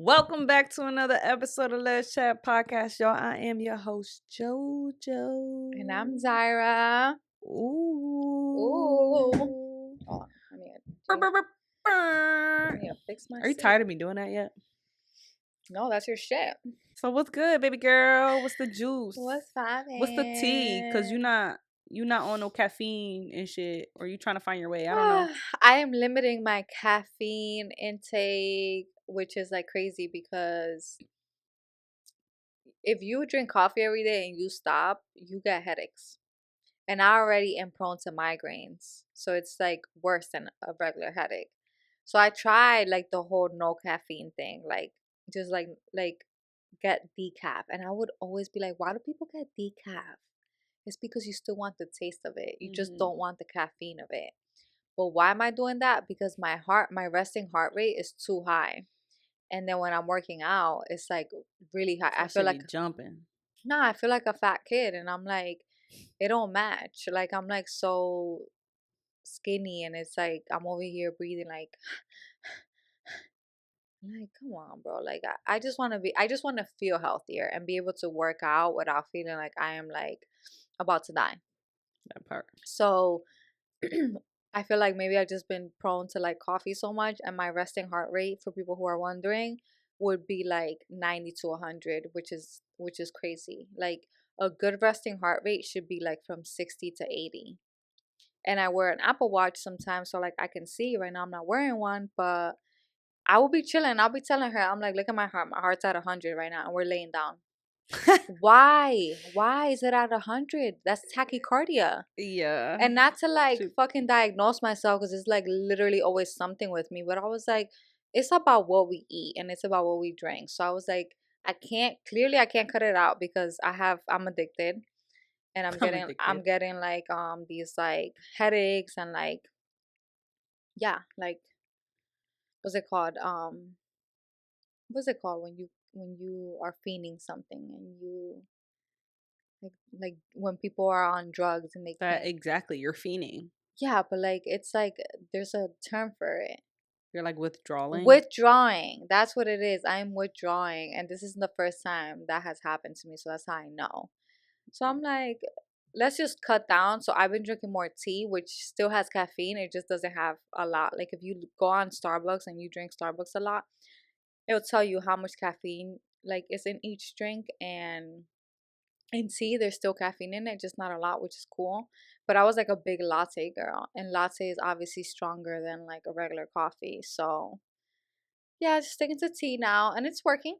Welcome back to another episode of Let's Chat Podcast, y'all. I am your host, JoJo. And I'm Zyra. Ooh. Oh, I need to fix my Are you seat. tired of me doing that yet? No, that's your shit. So what's good, baby girl? What's the juice? What's poppin'? What's the tea? Cause you not on no caffeine and shit, or you trying to find your way. I don't know. I am limiting my caffeine intake, which is like crazy because if you drink coffee every day and you stop, you get headaches. And I already am prone to migraines. So it's like worse than a regular headache. So I tried like the whole no caffeine thing, like just like get decaf. And I would always be like, why do people get decaf? It's because you still want the taste of it. You just don't want the caffeine of it. But why am I doing that? Because my resting heart rate is too high. And then when I'm working out, it's like really high. I feel like jumping. No, I feel like a fat kid, and I'm like, it don't match. Like I'm like so skinny, and it's like I'm over here breathing like come on, bro. Like I just want to feel healthier and be able to work out without feeling like I am like about to die. That part. So I feel like maybe I've just been prone to like coffee so much, and my resting heart rate, for people who are wondering, would be like 90 to 100, which is crazy. Like a good resting heart rate should be like from 60 to 80. And I wear an Apple Watch sometimes, so like I can see. Right now I'm not wearing one, but I will be chilling. I'll be telling her, I'm like, look at my heart. My heart's at 100 right now, and we're laying down. Why? Why is it at 100? That's tachycardia. Yeah. And not to like fucking diagnose myself, because it's like literally always something with me. But I was like, it's about what we eat and it's about what we drink. So I was like, I can't cut it out because I'm addicted. And I'm getting like these like headaches and like, yeah, like what's it called? What's it called when you are fiending something and you like when people are on drugs and they can't. Exactly, you're fiending. Yeah, but like it's like there's a term for it. You're like withdrawing. That's what it is. I'm withdrawing, and this isn't the first time that has happened to me, so that's how I know. So I'm like, let's just cut down. So I've been drinking more tea, which still has caffeine. It just doesn't have a lot. Like if you go on Starbucks and you drink Starbucks a lot, it'll tell you how much caffeine like is in each drink. And in tea, there's still caffeine in it, just not a lot, which is cool. But I was like a big latte girl, and latte is obviously stronger than like a regular coffee. So yeah, just sticking to tea now, and it's working.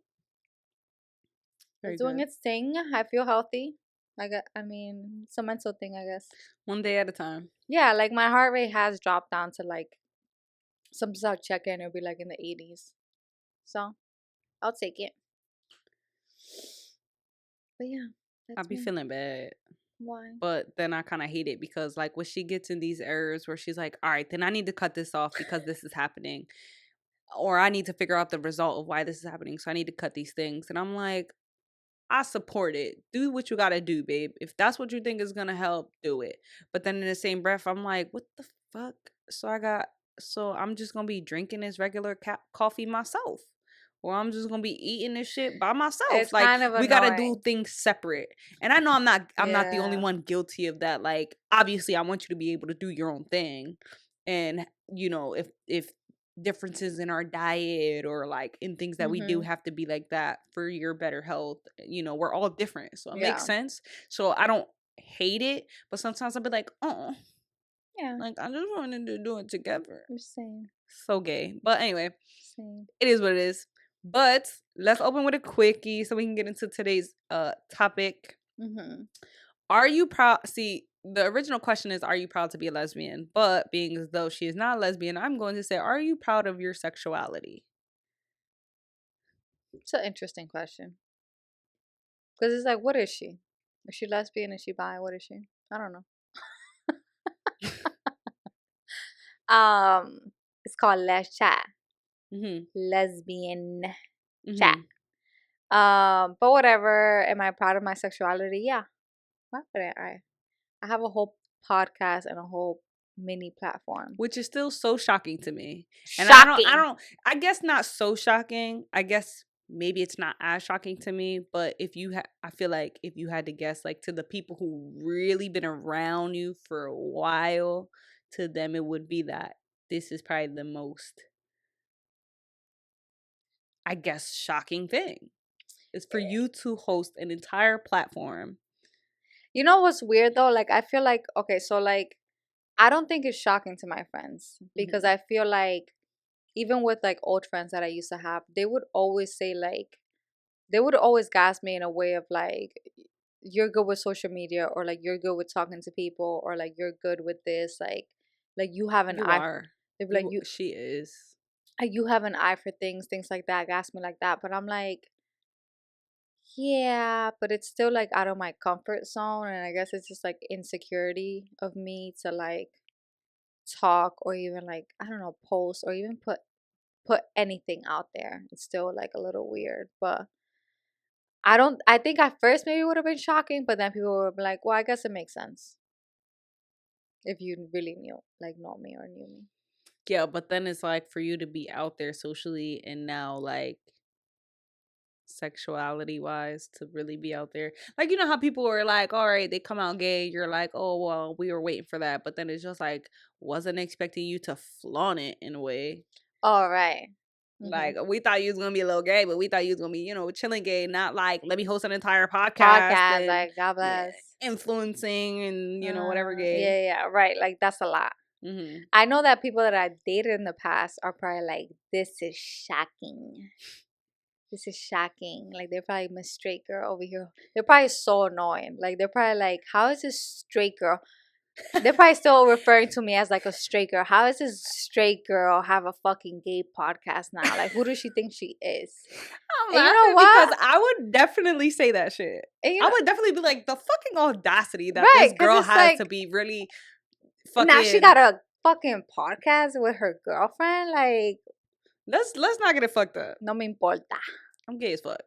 It's doing its thing. I feel healthy. I mean, it's a mental thing, I guess. One day at a time. Yeah, like my heart rate has dropped down to like, sometimes I'll check in, it'll be like in the 80s. So I'll take it. But yeah, I'll be feeling bad. Why? But then I kind of hate it because like when she gets in these errors where she's like, all right, then I need to cut this off because this is happening. Or I need to figure out the result of why this is happening. So I need to cut these things. And I'm like, I support it. Do what you got to do, babe. If that's what you think is going to help, do it. But then in the same breath, I'm like, what the fuck? So I'm just going to be drinking this regular coffee myself. Or I'm just gonna be eating this shit by myself. It's like kind of we gotta do things separate. And I know I'm not the only one guilty of that. Like obviously I want you to be able to do your own thing. And you know, if differences in our diet or like in things that we do have to be like that for your better health, you know, we're all different. So it makes sense. So I don't hate it, but sometimes I'll be like, oh yeah, like I just wanted to do it together. I'm saying so gay. But anyway, it is what it is. But let's open with a quickie so we can get into today's topic. Are you proud? See, the original question is, are you proud to be a lesbian? But being as though she is not a lesbian, I'm going to say, are you proud of your sexuality? It's an interesting question. Because it's like, what is she? Is she lesbian? Is she bi? What is she? I don't know. It's called Les Chat. Lesbian chat. But whatever. Am I proud of my sexuality? Yeah. Why would I have a whole podcast and a whole mini platform. Which is still so shocking to me. And Shocking. I guess not so shocking. I guess maybe it's not as shocking to me, but if you I feel like if you had to guess, like, to the people who really been around you for a while, to them it would be that this is probably the most, I guess, shocking thing. Is for you to host an entire platform. You know what's weird though? Like, I feel like, okay, so like, I don't think it's shocking to my friends because Mhm. I feel like even with like old friends that I used to have, they would always say like, they would always gas me in a way of like, you're good with social media, or like you're good with talking to people, or like you're good with this, like you have an You eye. are. They'd be like, You she is. you have an eye for things like that. Gas me like that, but I'm like, yeah, but it's still like out of my comfort zone, and I guess it's just like insecurity of me to like talk or even like, I don't know, post or even put anything out there. It's still like a little weird, but I think at first maybe it would have been shocking, but then people would be like, well, I guess it makes sense if you really knew, like, know me or knew me. Yeah, but then it's like for you to be out there socially and now, like, sexuality wise, to really be out there. Like, you know how people are like, all right, they come out gay, you're like, oh well, we were waiting for that. But then it's just like, wasn't expecting you to flaunt it in a way. All right. Like, Mm-hmm. we thought you was gonna be a little gay, but we thought you was gonna be, chilling gay, not like, let me host an entire podcast Podcast, and, like, God yeah, bless. influencing and, whatever gay. Yeah, yeah, right. Like, that's a lot. Hmm. I know that people that I dated in the past are probably like, this is shocking. This is shocking. Like, they're probably Miss Straight Girl over here. They're probably so annoying. Like, they're probably like, how is this straight girl? They're probably still referring to me as like a straight girl. How is this straight girl have a fucking gay podcast now? Like, who does she think she is? I'm And you know laughing because what? I would definitely say that shit. And you I know, would definitely be like, the fucking audacity that right? this Because girl it's has like, to be really now she fucking. got a fucking podcast with her girlfriend. Like, Let's not get it fucked up. no me importa. I'm gay as fuck.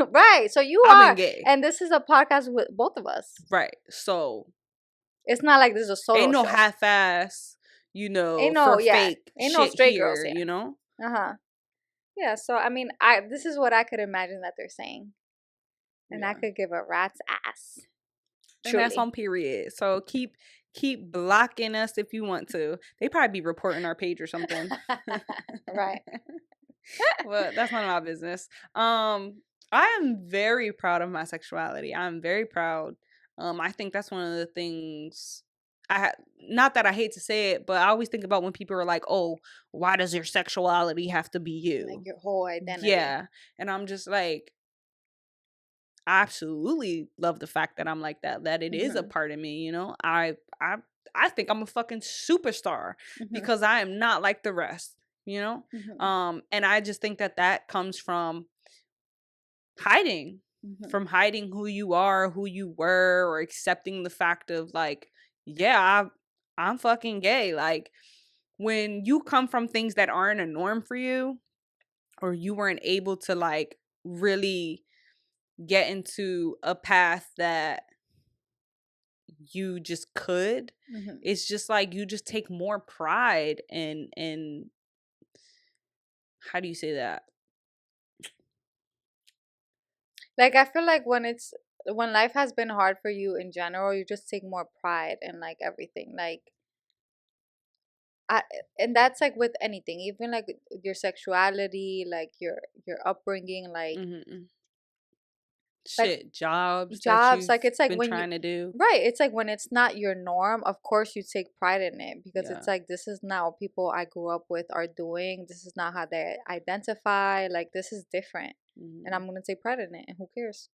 Right. So you I've been are. gay. And this is a podcast with both of us. Right. So It's not like this is a ain't solo no show. half ass, Ain't no, for yeah. fake Ain't no shit straight girls here, here. Uh-huh. Yeah, so I mean, I this is what I could imagine that they're saying. And I Yeah. could give a rat's ass. And that's Truly. on period. So keep blocking us if you want to. They probably be reporting our page or something. Right. Well, that's none of my business. I am very proud of my sexuality. I'm very proud. I think that's one of the things not that I hate to say it, but I always think about when people are like, "Oh, why does your sexuality have to be Like you?" your whole identity. Yeah, and I'm just like, I absolutely love the fact that I'm like that. That it is a Mhm. part of me. I I think I'm a fucking superstar Mhm. because I am not like the rest. You know, Mhm. and I just think that that comes hiding Mhm. from hiding who you are, who you were, or accepting the fact of like, yeah, I'm fucking gay. Like, when you come from things that aren't a norm for you, or you weren't able to like really get into a path that you just could, Mhm. it's just like you just take more pride and how do you say that? Like, I feel like when life has been hard for you in general, you just take more pride in like everything. Like, I and that's like with anything, even like your sexuality, like your upbringing, Mm-hmm. like Shit, jobs that jobs. you've Like, it's like been when you, trying to do. right, it's like when it's not your norm, of course you take pride in it because Yeah. it's like, this is not what people I grew up with are doing. This is not how they identify. Like, this is different. And Hmm. I'm gonna take pride in it, and who cares?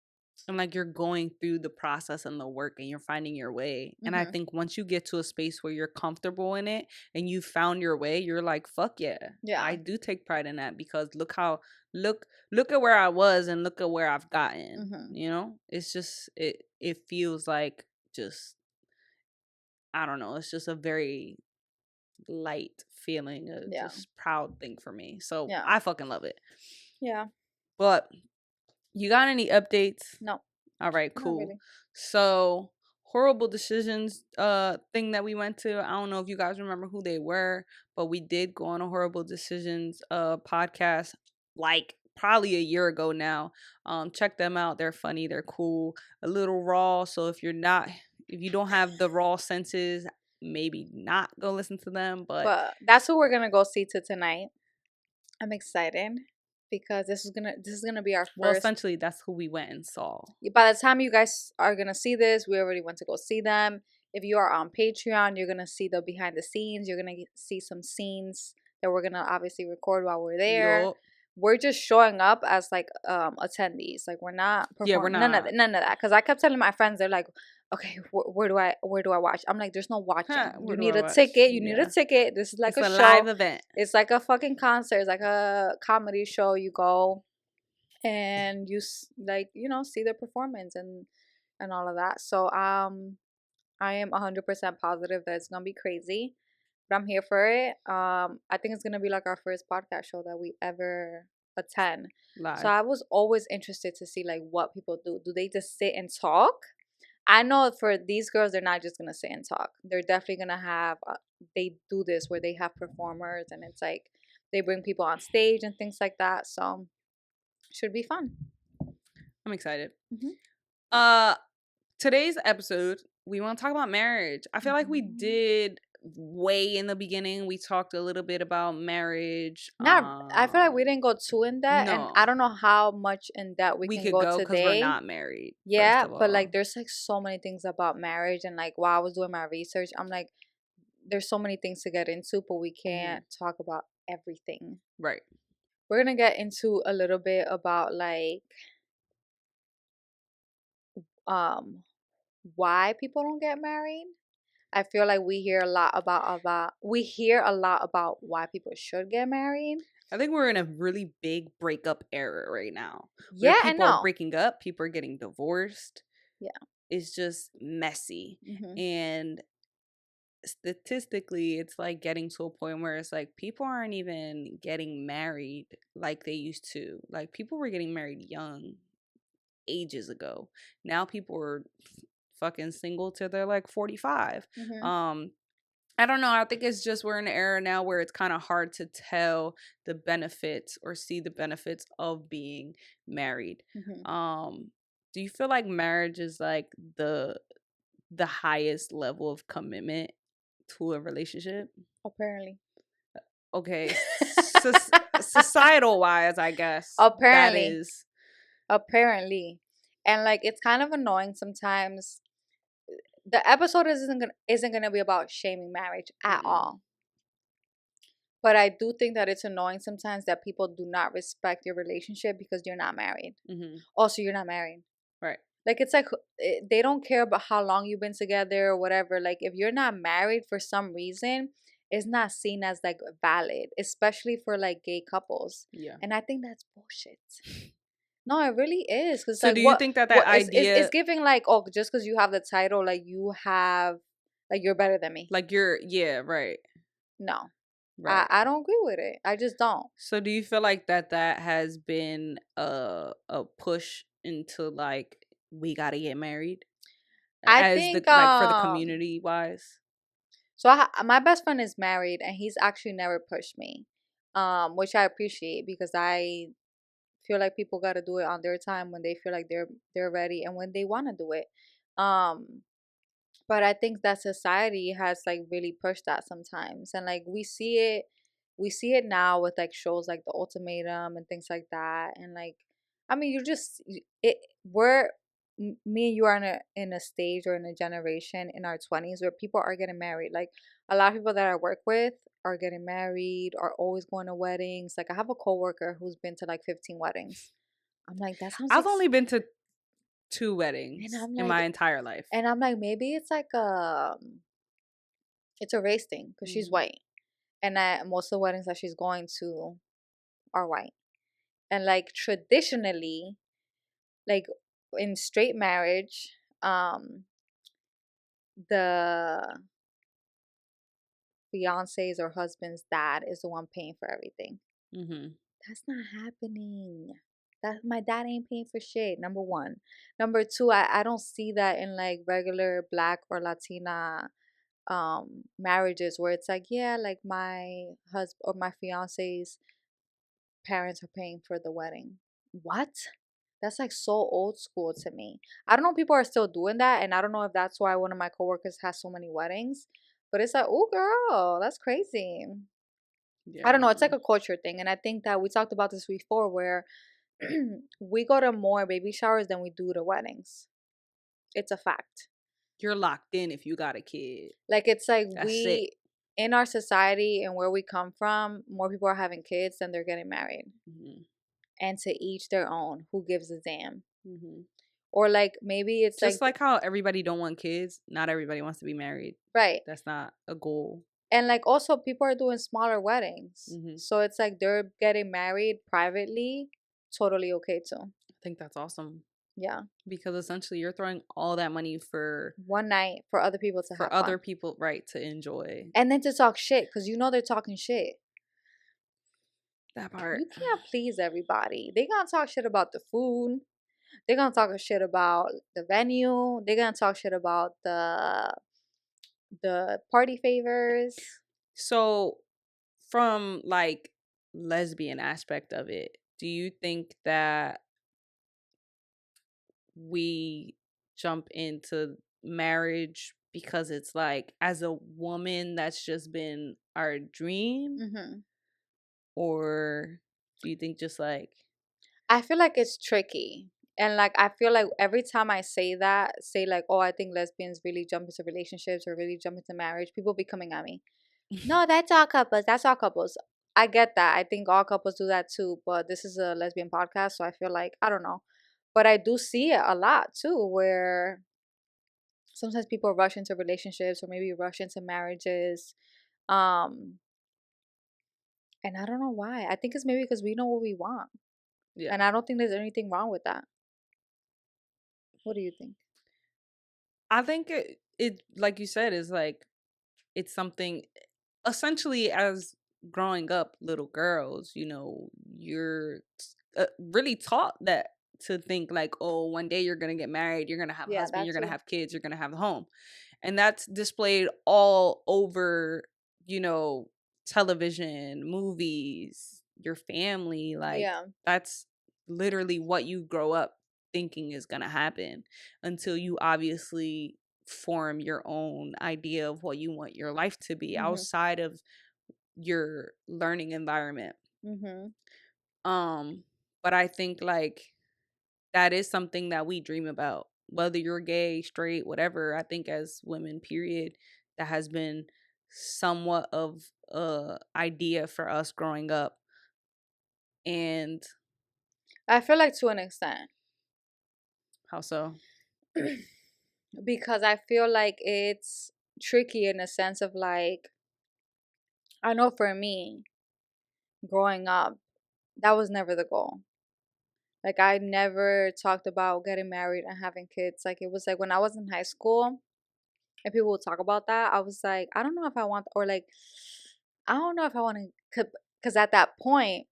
And like you're going through the process and the work and you're finding your way. And I Mhm. think once you get to a space where you're comfortable in it and you found your way, you're like, fuck yeah. Yeah. I do take pride in that because look at where I was and look at where I've gotten. Mhm. It's just it feels like just, I don't know, it's just a very light feeling, a Yeah. just proud thing for me. So Yeah. I fucking love it. Yeah. But you got any updates? No, All right, not cool. really. So horrible decisions thing that we went to. I don't know if you guys remember who they were, but we did go on a horrible decisions podcast like probably a year ago now. Check them out. They're funny, they're cool, a little raw. So if you don't have the raw senses, maybe not go listen to them. But But that's what we're gonna go see to tonight. I'm excited because this is gonna be our well, first. essentially that's who we went and saw. By the time you guys are gonna see this, we already went to go see them. If you are on Patreon, you're gonna see the behind the scenes. You're gonna see some scenes that we're gonna obviously record while we're there. Yup. We're just showing up as like attendees. Like we're not Yeah, we're performing not. none of that. Because I kept telling my friends, they're like, okay, where do I watch? I'm like, there's no watching. Where You do need I a watch? ticket. You need a Yeah. ticket. This is like It's a a show. live event. It's like a fucking concert. It's like a comedy show. You go and like see their performance and all of that. So I am 100% positive that it's gonna be crazy, but I'm here for it. I think it's gonna be like our first podcast show that we ever attend. So Live. I was always interested to see like what people do. Do they just sit and talk? I know for these girls, they're not just gonna sit and talk. They're definitely gonna have. They do this where they have performers, and it's like they bring people on stage and things like that. So should be fun. I'm excited. Mhm. Uh Today's episode, we want to talk about marriage. I feel like we Mhm. did way in the beginning. We talked a little bit about marriage. Not, I feel like we didn't go too in depth, and I No. don't know how much in depth we We can could go go because we're today. not married, first Yeah, of but like all. there's like so many things about marriage, and like while I was doing my research, I'm like, there's so many things to get into, but we can't talk about everything. Right. We're gonna get into a little bit about like um why people don't get married. I feel like we hear a lot about why people should get married. I think we're in a really big breakup era right now where Yeah and people are no. breaking up, people are getting divorced. Yeah. It's just messy. Hmm. And statistically, it's like getting to a point where it's like people aren't even getting married like they used to. Like people were getting married young ages ago. Now people are fucking single till they're like 45. Hmm. Um I don't know. I think it's just we're in an era now where it's kind of hard to tell the benefits or see the benefits of being married. Hmm. Um do you feel like marriage is like the highest level of commitment to a relationship? Apparently. Okay, societal wise, I guess that Apparently. is. Apparently. And like it's kind of annoying sometimes. The episode isn't gonna be about shaming marriage at Mm-mm. all. But I do think that it's annoying sometimes that people do not respect your relationship because you're not married. Mm-hmm. Also, you're not married. Right. Like it's like they don't care about how long you've been together or whatever. Like if you're not married for some reason, it's not seen as like valid, especially for like gay couples. Yeah. And I think that's bullshit. No, it really is. Cause So like do you think that that it's idea, giving like, oh, just because you have the title, like you have, like you're better than me. like you're, yeah, right, No, I right. I don't agree with it. I just don't. So do you feel like that has been a push into like we gotta get married I as the think like for the community wise? so my best friend is married and he's actually never pushed me, which I appreciate because I feel like people got to do it on their time when they feel like they're ready and when they want to do it. Um, but I think that society has like really pushed that sometimes, and like we see it now with like shows like The Ultimatum and things like that, and like I mean it we're me and you are in a stage or in a generation in our 20s where people are getting married. Like a lot of people that I work with are getting married, are always going to weddings. Like I have a coworker who's been to like 15 weddings. I'm like, that sounds I've like only been to two and weddings I'm in like my entire life. and I'm like maybe it's like it's a race thing because she's Mhm. white, and most of the weddings that she's going to are white. And like traditionally, like in straight marriage, the fiance's or husband's dad is the one paying for everything. Mhm. That's not happening. That my dad ain't paying for shit. Number one. Number two, I don't see that in like regular black or Latina marriages where it's like, yeah, like my husband or my fiance's parents are paying for the wedding. What? That's like so old school to me. I don't know if people are still doing that, and I don't know if that's why one of my coworkers has so many weddings. But it's like, oh girl, that's crazy. I Yeah, don't know. It's like no. a culture thing, and I think that we talked about this before, where we go to more baby showers than we do to weddings. It's a fact. You're locked in if you got a kid. Like it's like That's it. we in our society and where we come from, more people are having kids than they're getting married. Hmm. And to each their own. Who gives a damn? Hmm. Or like maybe it's Just like like how everybody don't want kids, not everybody wants to be married. right. That's not a goal. And like also people are doing smaller weddings. Hmm. So it's like they're getting married privately, totally okay too. I think that's awesome Yeah. because essentially you're throwing all that money One night for other people to for have other fun. people, right, to enjoy And then to talk shit, because you know they're talking shit. that part. You can't please everybody. They gonna talk shit about the food. They're gonna talk shit about the venue. They're gonna talk shit about the party favors. So, from like lesbian aspect of it, do you think that we jump into marriage because it's like as a woman that's just been our dream, Hmm. or do you think just like I feel like it's tricky. And like I feel like every time I say like, oh, I think lesbians really jump into relationships or really jump into marriage, people be coming at me. No, that's all couples. That's all couples. I get that. I think all couples do that too, but this is a lesbian podcast, so I feel like I don't know. But I do see it a lot too, where sometimes people rush into relationships or maybe rush into marriages. Um, and I don't know why. I think it's maybe because we know what we want. yeah. And I don't think there's anything wrong with that. What do you think? I think it like you said is like it's something essentially as growing up little girls, you're really taught that to think like, oh, one day you're gonna get married, you're gonna have a Yeah, husband, that you're gonna too. have kids, you're gonna have a home, and that's displayed all over, you know television, movies, your family, like Yeah. that's literally what you grow up thinking is gonna happen until you obviously form your own idea of what you want your life to be Mhm. outside of your learning environment. Mhm. um but I think like that is something that we dream about, whether you're gay, straight, whatever. I think as women, period, that has been somewhat of a idea for us growing up. And I feel like to an extent how so? because I feel like it's tricky in a sense of like I know for me growing up that was never the goal. Like I never talked about getting married and having kids. Like it was like when I was in high school and people would talk about that, I was like, I don't know if I want or like I don't know if I want to cuz at that point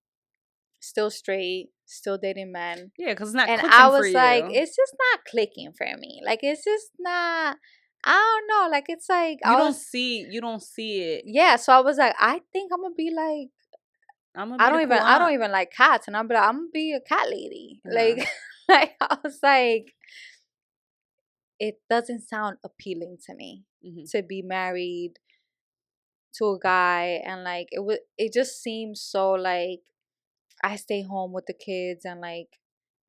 still straight, still dating men. Yeah, because it's not And I clicking for was like, you. it's just not clicking for me. Like it's just not I don't know. Like it's like You I don't was see you don't see it. yeah, so I was like, I think I'm gonna be like I'm gonna be the cool I don't aunt. even like cats and I'm like, I'm gonna be a cat lady. Uh-huh. Like like I was like, it doesn't sound appealing to me Hmm. to be married to a guy and like it just seems so like I stay home with the kids and like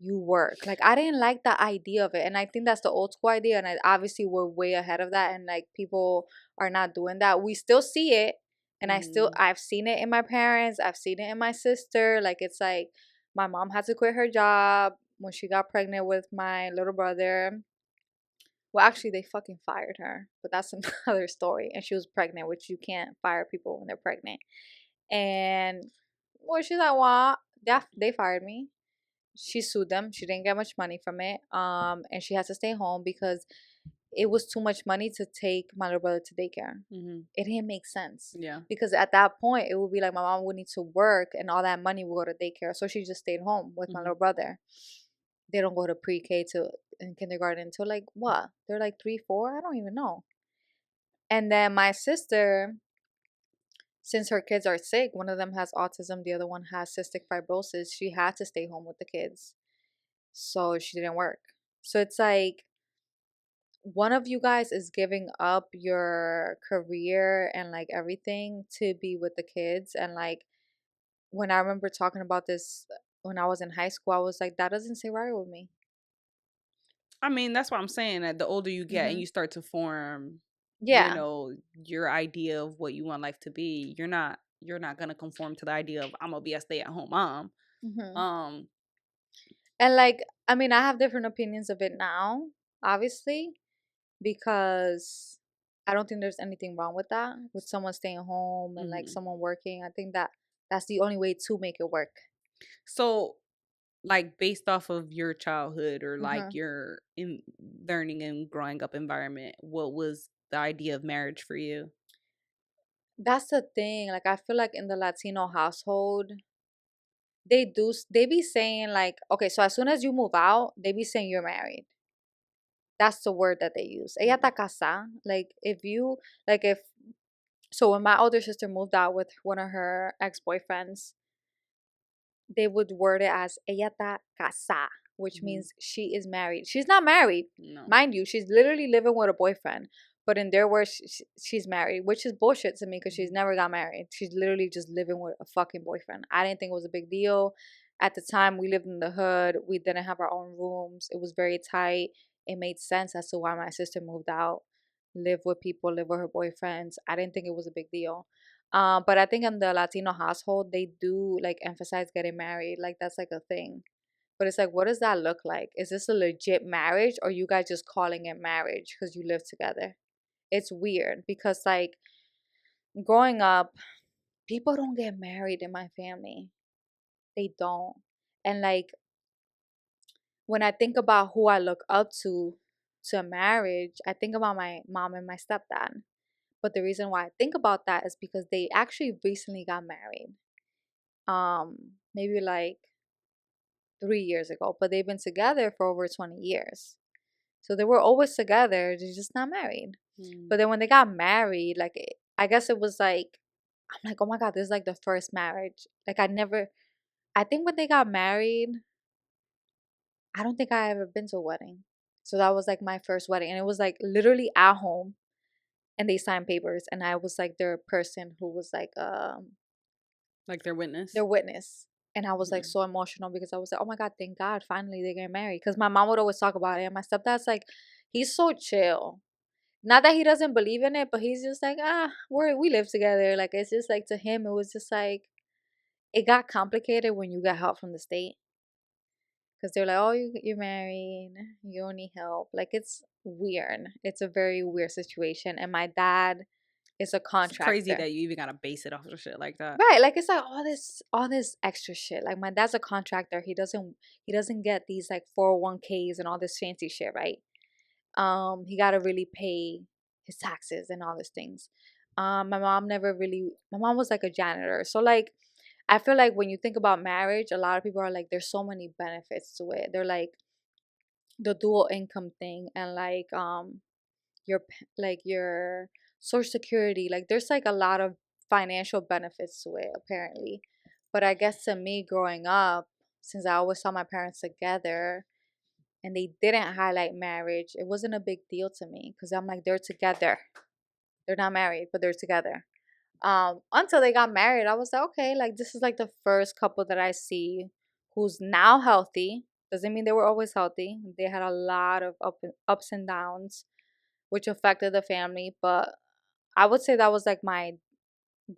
you work. Like I didn't like the idea of it. And I think that's the old school idea. And obviously we're way ahead of that. And like people are not doing that. We still see it. And Hmm. I've seen it in my parents. I've seen it in my sister. Like it's like my mom had to quit her job when she got pregnant with my little brother. Well, actually, they fucking fired her, but that's another story. And she was pregnant, which you can't fire people when they're pregnant. And well, she's like, well, they fired me. She sued them. She didn't get much money from it. And she has to stay home because it was too much money to take my little brother to daycare. Mm-hmm. It didn't make sense Yeah. because at that point it would be like my mom would need to work and all that money would go to daycare. So she just stayed home with my Mm-hmm. little brother. They don't go to pre-K to in kindergarten until like what? They're like 3, 4. I don't even know. And then my sister, since her kids are sick, one of them has autism, the other one has cystic fibrosis. She had to stay home with the kids, so she didn't work. So it's like one of you guys is giving up your career and like everything to be with the kids. And like when I remember talking about this when I was in high school, I was like, that doesn't sit right with me. I mean, that's what I'm saying. That the older you get and Hmm. you start to form, Yeah. your idea of what you want life to be, you're not gonna conform to the idea of I'm gonna be a stay at home mom. Hmm. Um, And like, I mean, I have different opinions of it now, obviously, because I don't think there's anything wrong with that, with someone staying home and like mhm. someone working. I think that that's the only way to make it work. So like based off of your childhood or like Hmm. your in learning and growing up environment, what was the idea of marriage for you? That's the thing. Like, I feel like in the Latino household, they be saying like, okay, so as soon as you move out, they be saying you're married. That's the word that they use. Ella Mm-hmm. está casada. Like, if you, like, if, so when my older sister moved out with one of her ex-boyfriends, they would word it as ella está casada, which Mm-hmm. means she is married. She's not married, No. mind you. She's literally living with a boyfriend. But in their words, she's married, which is bullshit to me because she's Mm-hmm. never got married. She's literally just living with a fucking boyfriend. I didn't think it was a big deal. At the time, we lived in the hood. We didn't have our own rooms. It was very tight. It made sense as to why my sister moved out, live with people, live with her boyfriends. I didn't think it was a big deal. But I think in the Latino household, they do like emphasize getting married. Like that's like a thing. But it's like, what does that look like? Is this a legit marriage or you guys just calling it marriage because you live together? It's weird because like growing up, people don't get married in my family. They don't. And like when I think about who I look up to marriage, I think about my mom and my stepdad. But the reason why I think about that is because they actually recently got married. Maybe like 3 years ago, but they've been together for over 20 years. So they were always together, they're just not married. Mm-hmm. But then when they got married, like I guess it was like I'm like, oh my god, this is like the first marriage. Like I think when they got married, I don't think I ever been to a wedding. So that was like my first wedding, and it was like literally at home, and they signed papers, and I was like their person who was like Like their their witness. witness. And I was like Mm-hmm. so emotional because I was like, oh my God, thank God, finally they get married. Because my mom would always talk about it. And my stepdad's like, he's so chill. Not that he doesn't believe in it, but he's just like, we live together. Like, it's just like to him, it was just like, it got complicated when you got help from the state. Because they're like, oh, you're married, you don't need help. Like, it's weird. It's a very weird situation. And my dad is a It's crazy contractor. that you even gotta base it off of shit like that. Right, like it's like all this extra shit. Like my dad's a contractor. He doesn't get these like 401ks and all this fancy shit, right? He gotta really pay his taxes and all these things. My mom was like a janitor. So like I feel like when you think about marriage, a lot of people are like, there's so many benefits to it. They're like the dual income thing and like your social security, like there's like a lot of financial benefits to it apparently. But I guess to me growing up, since I always saw my parents together and they didn't highlight marriage, it wasn't a big deal to me because I'm like, they're together, they're not married but they're together. Until they got married, I was like, okay, like this is like the first couple that I see who's now healthy. Doesn't mean they were always healthy. They had a lot of ups and downs which affected the family. But I would say that was like my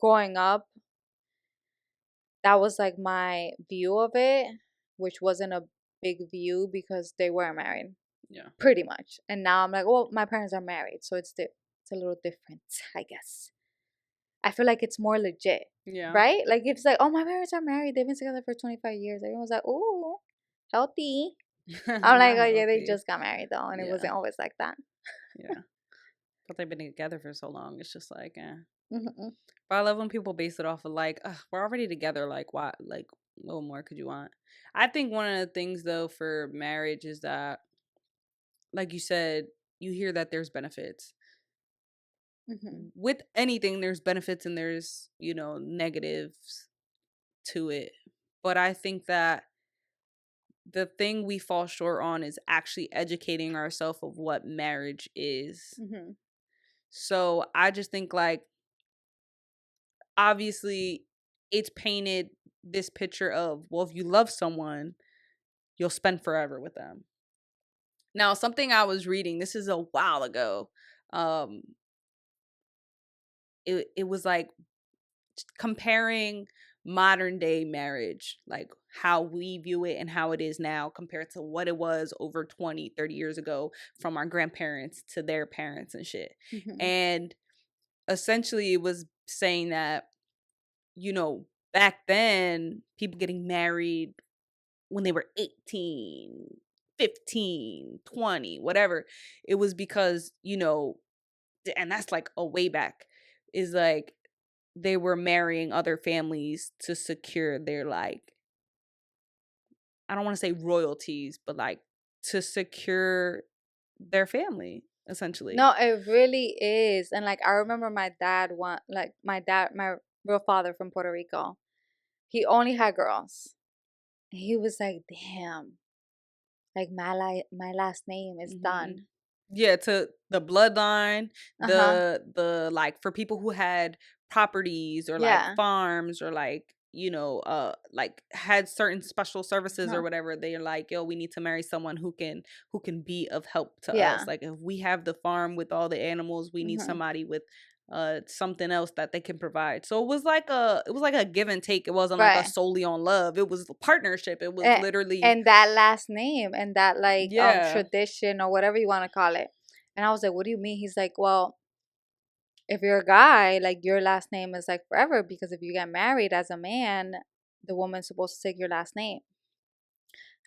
growing up, that was like my view of it, which wasn't a big view because they weren't married, Yeah. pretty much. And now I'm like, well, my parents are married, so it's a little different, I guess. I feel like it's more legit, Yeah. right? Like it's like, oh, my parents are married. They've been together for 25 years. Everyone's like, oh, healthy. I'm like, Not oh yeah, they healthy. just got married though, and it Yeah. wasn't always like that. Yeah. But they've been together for so long. It's just like, eh. Mm-hmm. But I love when people base it off of like, ugh, we're already together. Like, why? Like, what more could you want? I think one of the things though for marriage is that, like you said, you hear that there's benefits. Mm-hmm. With anything, there's benefits and there's, negatives to it. But I think that the thing we fall short on is actually educating ourselves of what marriage is. Mm-hmm. So I just think like obviously it's painted this picture of, well, if you love someone, you'll spend forever with them. Now, something I was reading, this is a while ago. Um it was like comparing modern day marriage, like how we view it and how it is now compared to what it was over 20, 30 years ago from our grandparents to their parents and shit. Mm-hmm. And essentially it was saying that, back then people getting married when they were 18, 15, 20, whatever, it was because, and that's like a way back, is like they were marrying other families to secure their like, I don't want to say royalties, but like to secure their family essentially. No, it really is. And like I remember my dad my real father from Puerto Rico. He only had girls. He was like, "Damn, like my last name is Hmm. done." Yeah, to the bloodline, Uh-huh. the like for people who had properties or like Yeah. farms or like, like had certain special services or Uh-huh. whatever, they're like, yo, we need to marry someone who can be of help to us. Yeah. Like if we have the farm with all the animals, we need Mhm. somebody with something else that they can provide. So it was like a give and take. It wasn't like a Right. solely on love. It was a partnership. It was And, literally, and that last name and that like yeah. tradition or whatever you want to call it. And I was like, "What do you mean?" He's like, "Well, if you're a guy, like your last name is like forever because if you get married as a man, the woman's supposed to take your last name."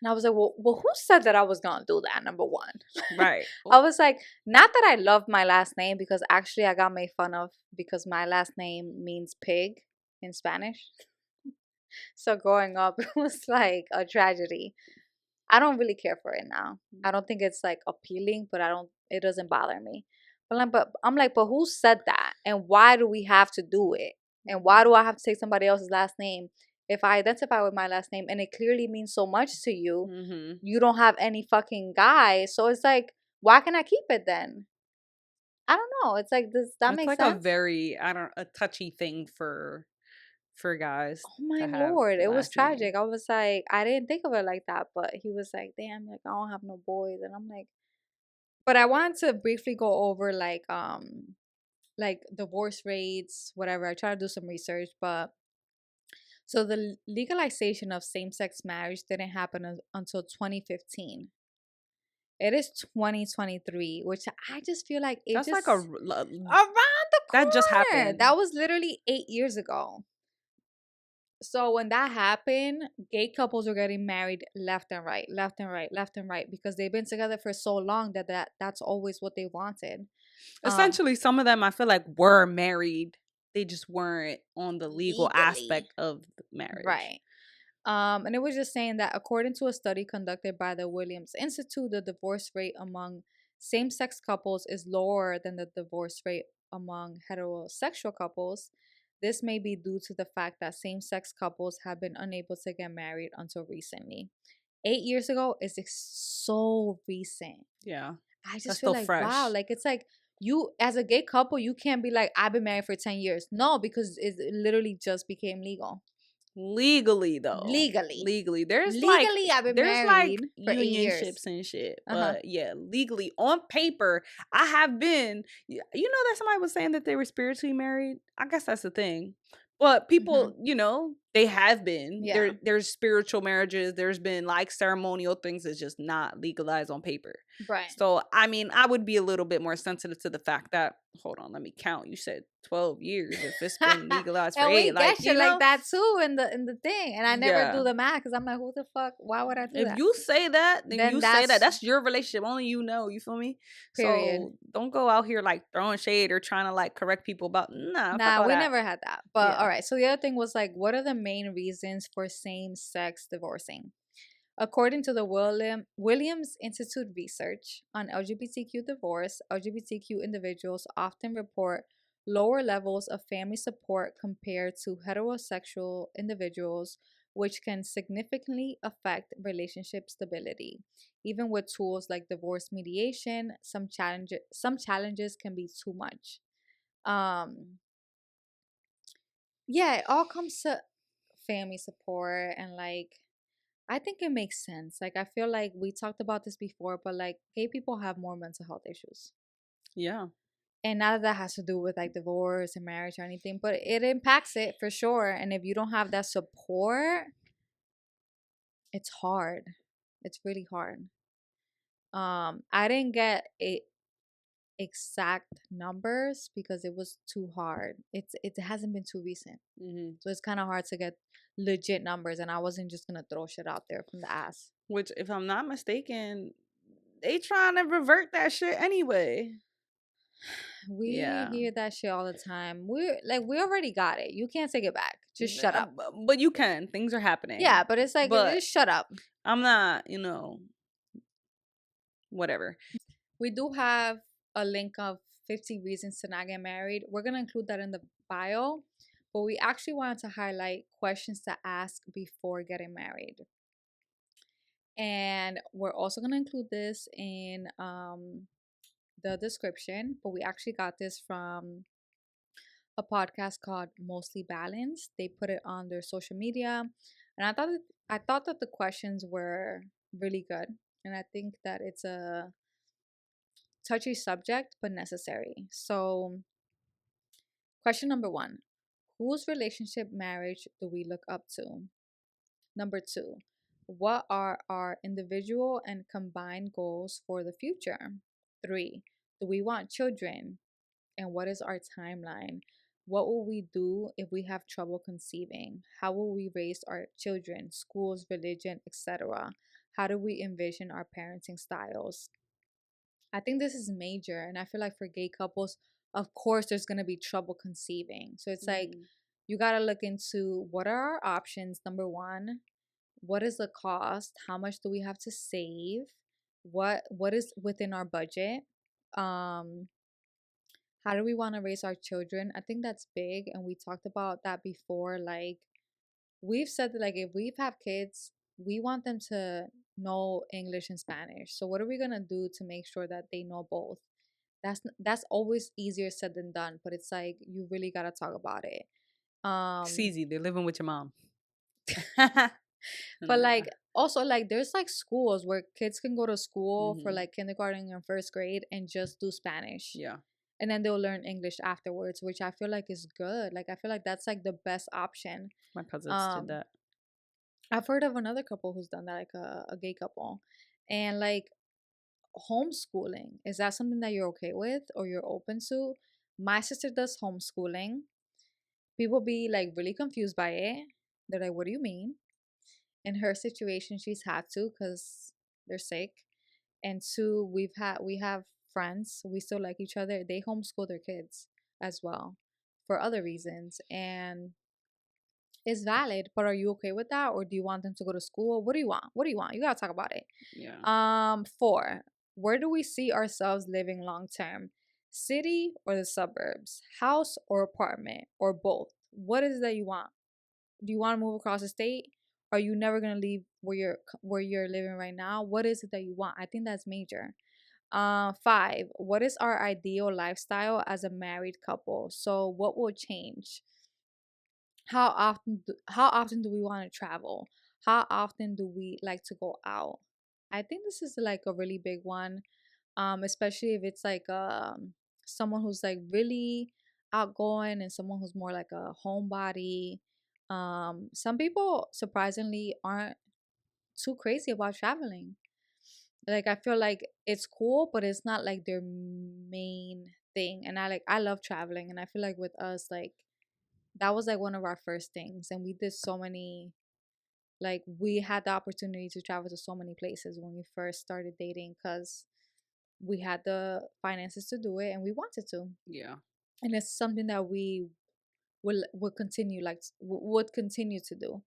And I was like, well, who said that I was gonna do that? Number one, Right. I was like, not that I love my last name because actually I got made fun of because my last name means pig in Spanish. So growing up, it was like a tragedy. I don't really care for it now. I don't think it's like appealing, but it doesn't bother me. But who said that? And why do we have to do it? And why do I have to take somebody else's last name? If I identify with my last name and it clearly means so much to you, Mm-hmm. you don't have any fucking guy. So it's like, why can I keep it then? I don't know. It's like, does that It's make like a sense? very, I don't, a touchy thing for guys Oh my to have lord, the it was last name. tragic. I was like, I didn't think of it like that, but he was like, damn, like I don't have no boys. And I'm but I wanted to briefly go over like divorce rates, whatever. I try to do some research, but so the legalization of same-sex marriage didn't happen until 2015. It is 2023, which I just feel like it That's like just around the that just corner. happened. That was literally 8 years ago. So when that happened, gay couples were getting married left and right, left and right, left and right because they've been together for so long that's always what they wanted. Um, Essentially, some of them I feel like were married. They just weren't on the legal legally, aspect of the marriage. right. And it was just saying that according to a study conducted by the Williams Institute, the divorce rate among same-sex couples is lower than the divorce rate among heterosexual couples. This may be due to the fact that same-sex couples have been unable to get married until recently. 8 years ago is so recent. Yeah. I just That's feel still like, wow, fresh. like it's like you as a gay couple, you can't be like, I've been married for 10 years. No, because it literally just became legal. Legally though. Legally. Legally. There's like Legally, I've been there's like married for 8 years. unionships and shit. Uh huh. But yeah, legally on paper, I have been, you know that somebody was saying that they were spiritually married? I guess that's the thing. But Hmm. people, They have been. Yeah. There's spiritual marriages. There's been like ceremonial things that's just not legalized on paper. Right. So I mean, I would be a little bit more sensitive to the fact that, hold on, let me count. You said 12 years. If it's been legalized for And we eight, like, get shit you like know, that too in the thing, and I never do yeah. the math because I'm like, who the fuck? Why would I do If that? you say that, then Then you say that. that's That's your relationship. Only you know. You feel me? period. So don't go out here like throwing shade or trying to like correct people about, nah, fuck Nah, all we that. never had that. But Yeah. all right. So the other thing was like, what are the main reasons for same sex divorcing? According to the Williams Institute research on LGBTQ divorce, LGBTQ individuals often report lower levels of family support compared to heterosexual individuals, which can significantly affect relationship stability. Even with tools like divorce mediation, some challenges can be too much. Um, yeah, it all comes to family support and like I think it makes sense. Like I feel like we talked about this before, but like gay people have more mental health issues. Yeah. And none of that has to do with like divorce and marriage or anything, but it impacts it for sure. And if you don't have that support, it's hard. It's really hard. I didn't get exact numbers because it was too hard. It hasn't been too recent. Hmm. So it's kind of hard to get legit numbers and I wasn't just going to throw shit out there from the ass. Which, if I'm not mistaken, they trying to revert that shit anyway. We Yeah. hear that shit all the time. We already got it. You can't take it back. Just shut up. But you can. Things are Yeah, happening. but it's like But just shut up. I'm not, whatever. We do have a link of 50 reasons to not get married. We're gonna include that in the bio, but we actually wanted to highlight questions to ask before getting married. And we're also gonna include this in the description, but we actually got this from a podcast called Mostly Balanced. They put it on their social media, and I thought that the questions were really good, and I think that it's a touchy subject but necessary. So, question number 1: whose relationship marriage do we look up to? Number 2: what are our individual and combined goals for the future? 3: do we want children? And what is our timeline? What will we do if we have trouble conceiving? How will we raise our children, schools, religion, etc.? How do we envision our parenting styles? I think this is major, and I feel like for gay couples, of course, there's gonna be trouble conceiving. So it's like Hmm. you gotta look into what are our options. Number one, what is the cost? How much do we have to save? What is within our budget? Um, how do we want to raise our children? I think that's big, and we talked about that before. Like we've said that like if we have kids, we want them to know English and Spanish. So what are we gonna do to make sure that they know both? That's always easier said than done, but it's like you really gotta talk about it. It's Um, easy. They're living with your mom. but Nah. like also like there's like schools where kids can go to school for Hmm. like kindergarten and first grade and just do Spanish, Yeah. and then they'll learn English afterwards, which I feel like is good. Like I feel like that's like the best option. My cousins did Um, that. I've heard of another couple who's done that, like a gay couple, and like homeschooling. Is that something that you're okay with or you're open to? My sister does homeschooling. People be like really confused by it. They're like, "What do you mean?" In her situation, she's had to because they're sick. And two, we have friends. We still like each other. They homeschool their kids as well for other reasons, and it's valid. But are you okay with that, or do you want them to go to school? What do you want? What do you want? You gotta talk about it. Yeah. 4: where do we see ourselves living long term? City or the suburbs? House or apartment or both? What is it that you want? Do you want to move across the state? Are you never gonna leave where you're living right now? What is it that you want? I think that's major. 5: what is our ideal lifestyle as a married couple? So what will change? How often do we want to travel? How often do we like to go out? I think this is like a really big one, especially if it's like someone who's like really outgoing and someone who's more like a homebody. Some people surprisingly aren't too crazy about traveling. Like I feel like it's cool, but it's not like their main thing. And I love traveling, and I feel like with us, like that was like one of our first things, and we did so many. Like we had the opportunity to travel to so many places when we first started dating because we had the finances to do it and we wanted to. Yeah. And it's something that we will continue would continue to do.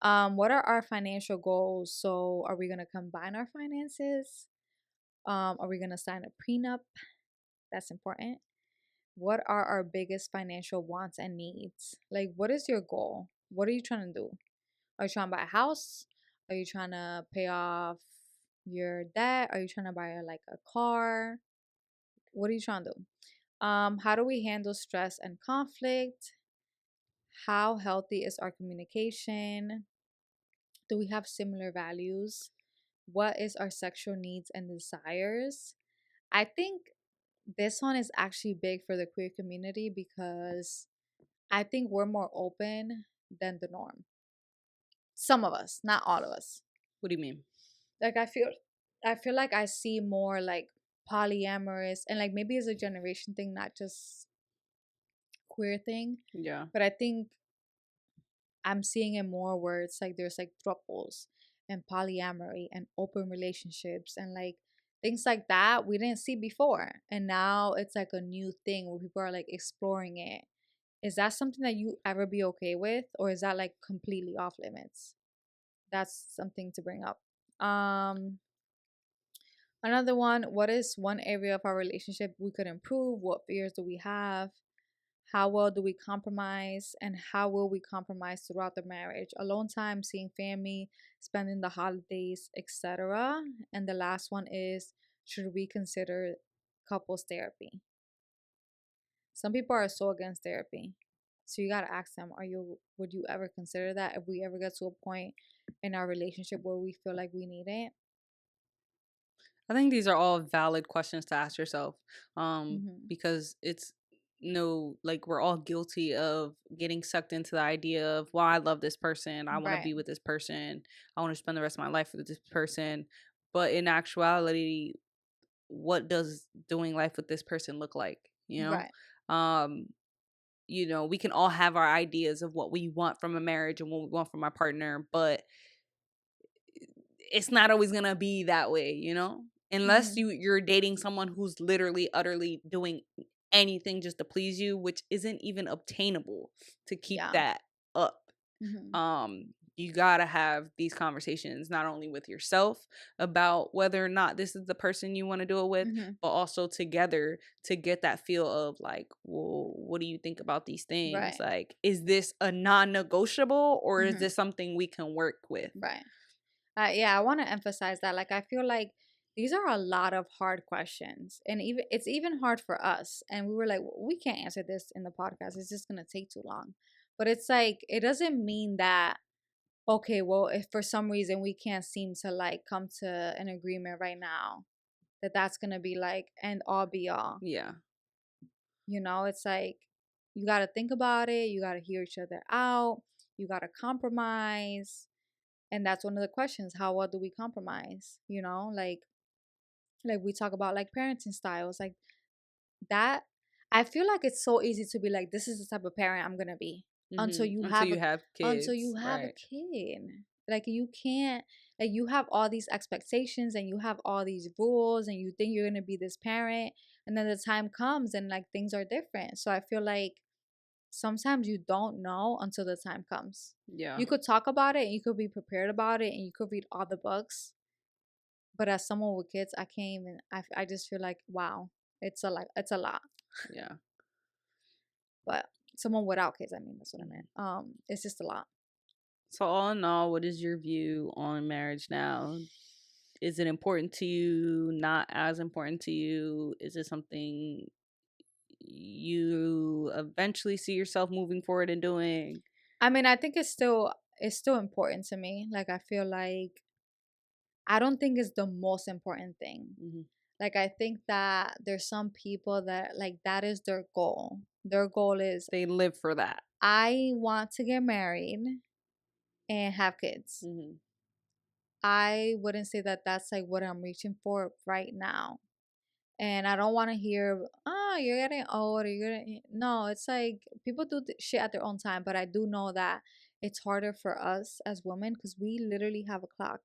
What are our financial goals? So are we gonna combine our finances? Are we gonna sign a prenup? That's important. What are our biggest financial wants and needs? Like, what is your goal? What are you trying to do? Are you trying to buy a house? Are you trying to pay off your debt? Are you trying to buy like a car? What are you trying to do? How do we handle stress and conflict? How healthy is our communication? Do we have similar values? What is our sexual needs and desires? I think this one is actually big for the queer community because I think we're more open than the norm. Some of us, not all of us. What do you mean? Like I feel like I see more like polyamorous, and like maybe it's a generation thing, not just queer thing, Yeah. but I think I'm seeing it more where it's like there's like thruples and polyamory and open relationships and like things like that we didn't see before. And now it's like a new thing where people are like exploring it. Is that something that you ever be okay with, or is that like completely off limits? That's something to bring up. Um Another one, what is one area of our relationship we could improve? What fears do we have? How well do we compromise? And how will we compromise throughout the marriage? Alone time, seeing family, spending the holidays, etc. And the last one is, should we consider couples therapy? Some people are so against therapy. So you gotta ask them, would you ever consider that if we ever get to a point in our relationship where we feel like we need it? I think these are all valid questions to ask yourself. Mm-hmm. Because it's no, like, we're all guilty of getting sucked into the idea of, well, I love this person, I want to Right. be with this person, I want to spend the rest of my life with this person. But in actuality, what does doing life with this person look like? You Right. know? We can all have our ideas of what we want from a marriage and what we want from our partner, but it's not always gonna be that way, unless Mm-hmm. you're dating someone who's literally utterly doing anything just to please you, which isn't even obtainable to keep Yeah. that up. Mm-hmm. You gotta have these conversations not only with yourself about whether or not this is the person you want to do it with, Mm-hmm. but also together to get that feel of like, well, what do you think about these things? Right. Like, is this a non-negotiable or is Mm-hmm. this something we can work with? Right. Yeah, I want to emphasize that. Like, I feel like these are a lot of hard questions, and even it's even hard for us. And we were like, we can't answer this in the podcast. It's just gonna take too long. But it's like it doesn't mean that okay, well, if for some reason we can't seem to like come to an agreement right now, that's gonna be like end all be all. Yeah. It's like you got to think about it. You got to hear each other out. You got to compromise. And that's one of the questions. How well do we compromise? Like we talk about like parenting styles, like that. I feel like it's so easy to be like, this is the type of parent I'm gonna be until you Until have you a have until you kids, have a right? kid. Like you can't, like you have all these expectations and you have all these rules and you think you're gonna be this parent, and then the time comes and like things are different. So I feel like sometimes you don't know until the time comes. Yeah. You could talk about it and you could be prepared about it and you could read all the books, but as someone with kids, I can't even. I just feel like wow, it's a lot. Yeah. But someone without kids, I mean, that's what I Mhm. meant. It's just a lot. So all in all, what is your view on marriage now? Is it important to you? Not as important to you? Is it something you eventually see yourself moving forward and doing? I mean, I think it's still important to me. Like I feel like I don't think it's the most important thing. Hmm. Like I think that there's some people that like that is their goal. Their goal is They live for that. I want to get married and have kids. Mm-hmm. I wouldn't say that that's like what I'm reaching for right now. And I don't want to hear, oh, you're getting old. Or you're getting... No, it's like people do shit at their own time. But I do know that it's harder for us as women because we literally have a clock.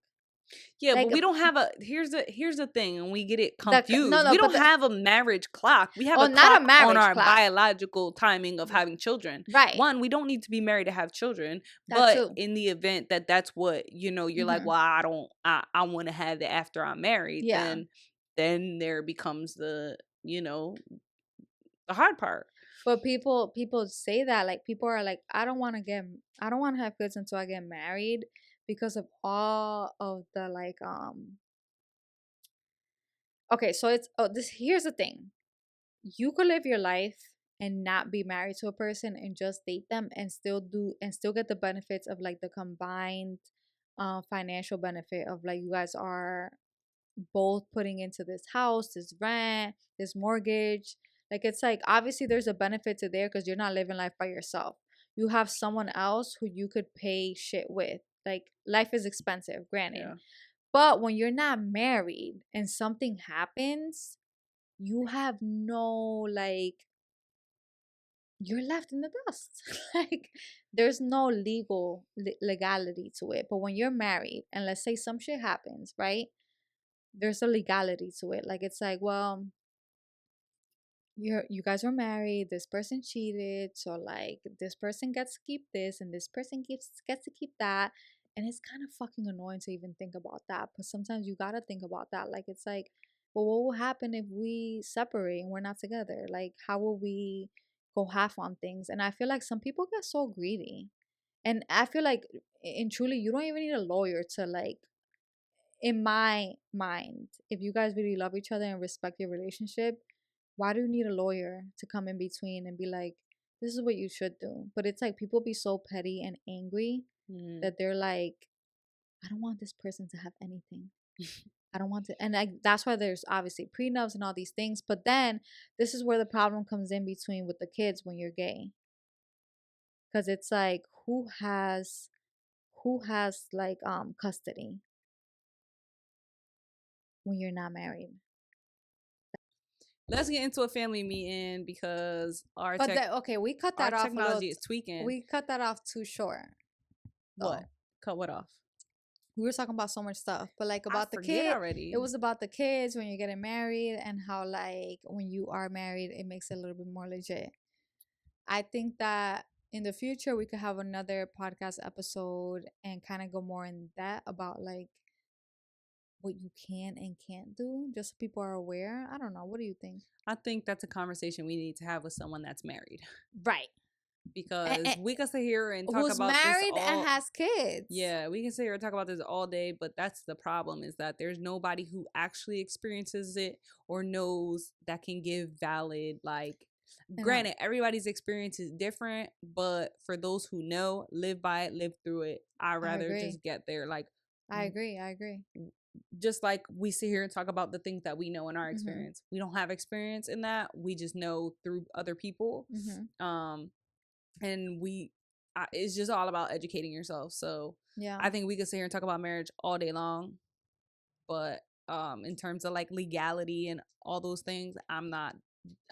Yeah, but Like we don't have a here's the thing, and we get it no, confused. no, We but don't have a marriage clock. We have oh, a not a clock on marriage our clock. biological timing of having children. Right. One, we don't need to be married to have children, That but too. in the event that that's what, you're like, Hmm. well, I want to have it after I'm married, Yeah. then there becomes the hard part. But people say that, like, people are like, I don't want to have kids until I get married because of all of the like okay, so it's this here's the thing. You could live your life and not be married to a person and just date them and still get the benefits of like the combined financial benefit of like you guys are both putting into this house, this rent, this mortgage. Like it's like obviously there's a benefit to there because you're not living life by yourself. You have someone else who you could pay shit with. Like life is expensive, granted. Yeah. But when you're not married and something happens, you have no like you're left in the dust. Like there's no legality to it. But when you're married and let's say some shit happens, right? There's a legality to it. Like it's like, well, you guys were married, this person cheated, so like this person gets to keep this and this person gets to keep that. And it's kind of fucking annoying to even think about that. But sometimes you gotta think about that. Like it's like, well, what will happen if we separate and we're not together? Like how will we go half on things? And I feel like some people get so greedy. And I feel like in truly you don't even need a lawyer to like in my mind, if you guys really love each other and respect your relationship, why do you need a lawyer to come in between and be like, this is what you should do? But it's like people be so petty and angry Mm-hmm. that they're like, I don't want this person to have anything. I don't want to. And like, that's why there's obviously prenups and all these things. But then this is where the problem comes in between with the kids when you're gay. Because it's like, who has like custody when you're not married? Let's get into a family meeting because But okay, we cut our that off a little. technology is tweaking. We cut that off too short, What? though. Cut what off? We were talking about so much stuff, but like I about the forget kid, it already. was about the kids when you're getting married and how like when you are married, it makes it a little bit more legit. I think that in the future we could have another podcast episode and kind of go more in that about like what you can and can't do, just so people are aware. I don't know. What do you think? I think that's a conversation we need to have with someone that's married. Right. Because we can sit here and talk Who's about this married and all. has kids? Yeah, we can sit here and talk about this all day, but that's the problem is that there's nobody who actually experiences it or knows that can give valid, like, granted, everybody's experience is different, but for those who know, live by it, live through it, I'd I rather agree. just get there. Like, I agree. I agree. just like we sit here and talk about the things that we know in our Mhm. experience. We don't have experience in that. We just know through other people. Mhm. And it's just all about educating yourself. So Yeah. I think we could sit here and talk about marriage all day long, but in terms of like legality and all those things, I'm not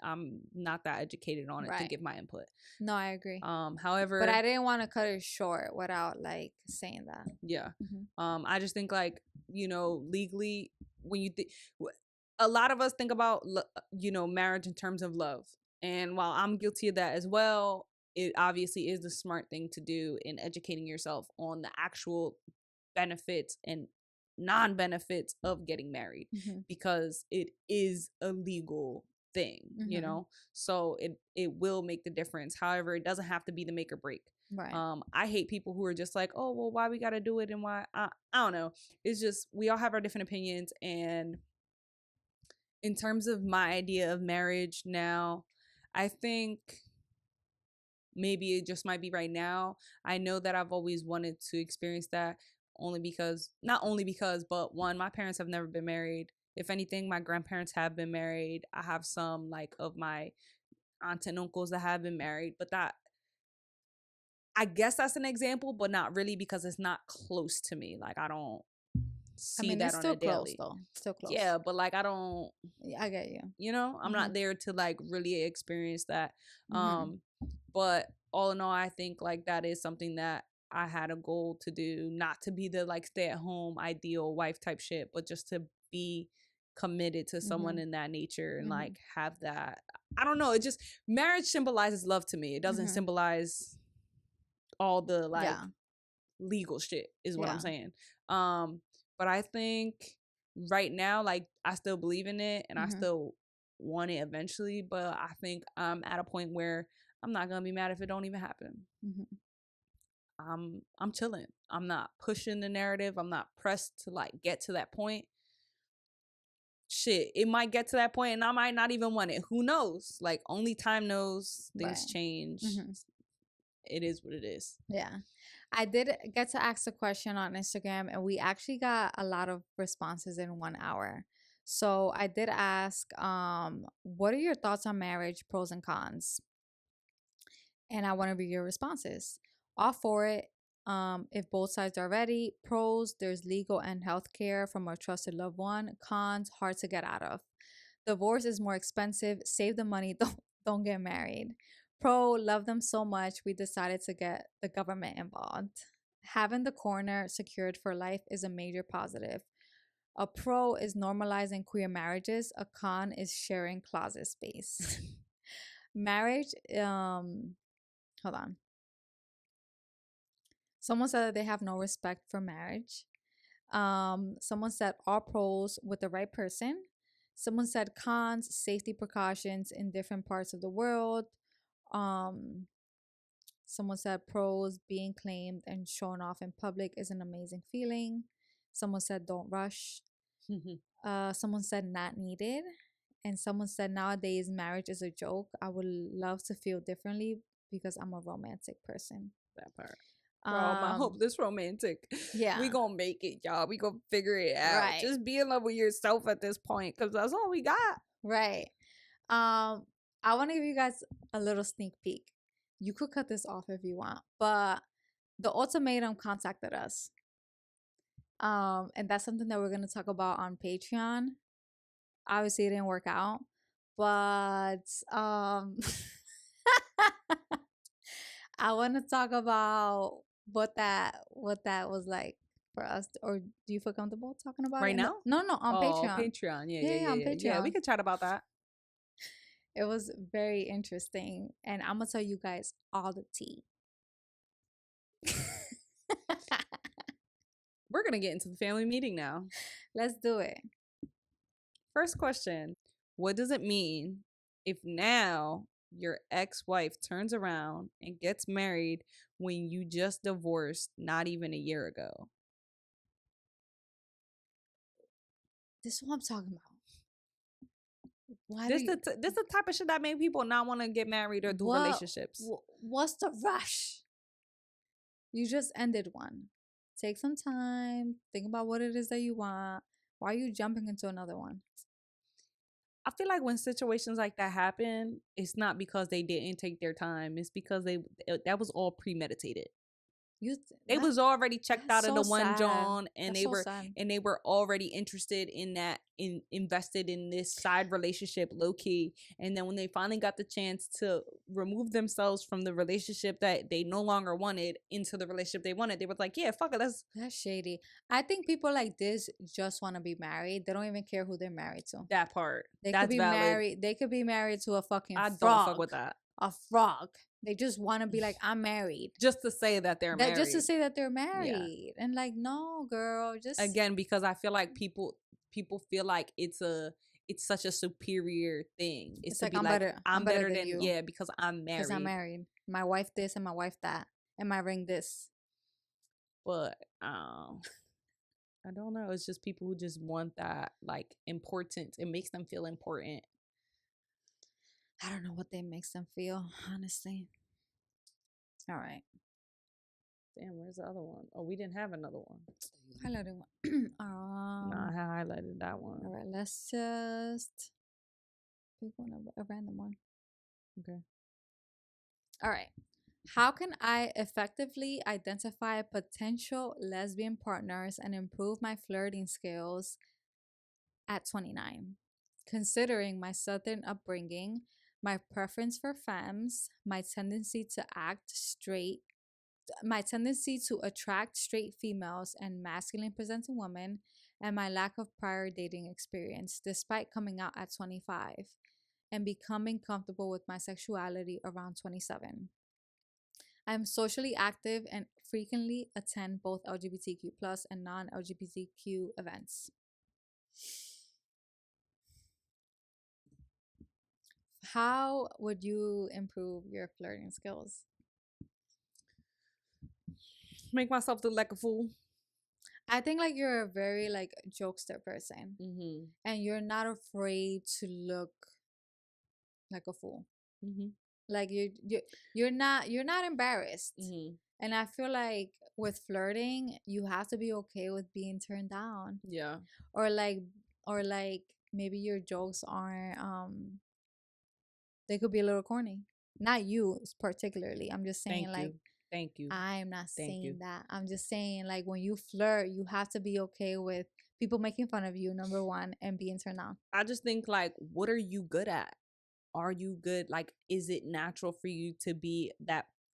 that educated on it to Right. give my input. No, I agree. But However, I didn't want to cut it short without like saying that. yeah. Mhm. I just think like, legally, when you think, a lot of us think about marriage in terms of love, and while I'm guilty of that as well, it obviously is the smart thing to do in educating yourself on the actual benefits and non-benefits of getting married, Mhm. because it is a legal thing. Mhm. So it will make the difference. However, it doesn't have to be the make or break. Right. I hate people who are just like, oh well, why we gotta do it, and why I don't know. It's just we all have our different opinions, and in terms of my idea of marriage now, I think maybe it just might be right now. I know that I've always wanted to experience that, not only because, but one, my parents have never been married. If anything, my grandparents have been married. I have some like of my aunts and uncles that have been married, but I guess that's an example, but not really because it's not close to me. Like I don't I see mean, that it's on still a close daily. though. Still close. Yeah, but like I don't, Yeah, I get you. I'm not Mhm. there to like really experience that. Mhm. Um, but all in all, I think like that is something that I had a goal to do, not to be the like stay at home ideal wife type shit, but just to be committed to someone Mhm. in that nature and Mhm. like have that. I don't know. It just marriage symbolizes love to me. It doesn't Mhm. symbolize all the like Yeah. legal shit is what I'm Yeah. saying. Um, but I think right now, like I still believe in it and I Mhm. still want it eventually, but I think I'm at a point where I'm not gonna be mad if it don't even happen. Mhm. I'm chilling. I'm not pushing the narrative. I'm not pressed to like get to that point. Shit, it might get to that point and I might not even want it. Who knows? Like only time knows. Things Right. change. Mhm. It is what it is. Yeah. I did get to ask a question on Instagram and we actually got a lot of responses in 1 hour. So I did ask, what are your thoughts on marriage, pros and cons? And I want to read your responses. All for it. If both sides are ready. Pros, there's legal and health care from a trusted loved one. Cons, hard to get out of. Divorce is more expensive. Save the money. Don't get married. Pro, love them so much we decided to get the government involved. Having the corner secured for life is a major positive. A pro is normalizing queer marriages. A con is sharing closet space. Marriage, hold on. Someone said that they have no respect for marriage. Someone said all pros with the right person. Someone said cons, safety precautions in different parts of the world. Um, Someone said pros, being claimed and shown off in public is an amazing feeling. Someone said don't rush. Someone said not needed. And someone said nowadays marriage is a joke. I would love to feel differently because I'm a romantic person. That part. For all my Um, hopeless romantic. We yeah, gonna make it, y'all. We gonna figure it out. right, Just be in love with yourself at this point, because that's all we got. right. Um, I want to give you guys a little sneak peek. You could cut this off if you want, but the ultimatum contacted us. And that's something that we're gonna talk about on Patreon. Obviously, it didn't work out, but I want to talk about what that was like for us. Or do you feel comfortable talking about it? Right In the, now? no, no, on Oh, Patreon. Patreon. Yeah, Yeah, yeah, yeah, on yeah, yeah. Yeah, we Patreon. could chat about that. It was very interesting, and I'm gonna tell you guys all the tea. We're gonna get into the family meeting now. Let's do it. First question. What does it mean if now your ex-wife turns around and gets married when you just divorced not even a year ago? This is what I'm talking about. Why do This you? this the type of shit that make people not want to get married or do What? relationships. What's the rush? You just ended one. Take some time. Think about what it is that you want. Why are you jumping into another one? I feel like when situations like that happen, it's not because they didn't take their time. It's because that was all premeditated. You They that was already checked that's out of the so one sad. John, and That's they so were sad. already interested in that, in invested in this side relationship low key. And then when they finally got the chance to remove themselves from the relationship that they no longer wanted into the relationship they wanted, they were like, yeah, fuck it, let's. That's shady. I think people like this just want to be married. They don't even care who they're married to. That part. They could That's be valid. married. They could be married to a fucking I don't fuck frog. with that. A frog. They just want to be like, I'm married. Just to say that they're That just to married. say that they're Yeah. married. And like, no, girl, just Again, because I feel like people feel like it's such a superior thing. It's it's to like be I'm like, better. I'm I'm better better than than, you yeah, because I'm because I'm married. married. My wife this and my wife that. And my ring this. But I don't know. It's just people who just want that like importance. It makes them feel important. I don't know what they makes them feel, honestly. All right. Damn, where's the other one? Oh, we didn't have another one. Highlighted one. No, I highlighted that one. All right, let's just pick one, a random one. Okay. All right. How can I effectively identify potential lesbian partners and improve my flirting skills at 29? Considering my southern upbringing, my preference for femmes, my tendency to attract straight females and masculine presenting women, and my lack of prior dating experience, despite coming out at 25 and becoming comfortable with my sexuality around 27. I'm socially active and frequently attend both LGBTQ plus and non LGBTQ events. How would you improve your flirting skills? Make myself look like a fool. I think like you're a very like jokester person, Mm-hmm. and you're not afraid to look like a fool. Mm-hmm. Like you're not embarrassed. Mm-hmm. And I feel like with flirting, you have to be okay with being turned down. Yeah. Or like maybe your jokes aren't they could be a little corny. Not you particularly. I'm just saying Thank like you. Thank you. I'm not Thank you. saying that. I'm just saying like when you flirt, you have to be okay with people making fun of you, number one, and being turned on. I just think like, what are you good at? Are you good? Like, is it natural for you to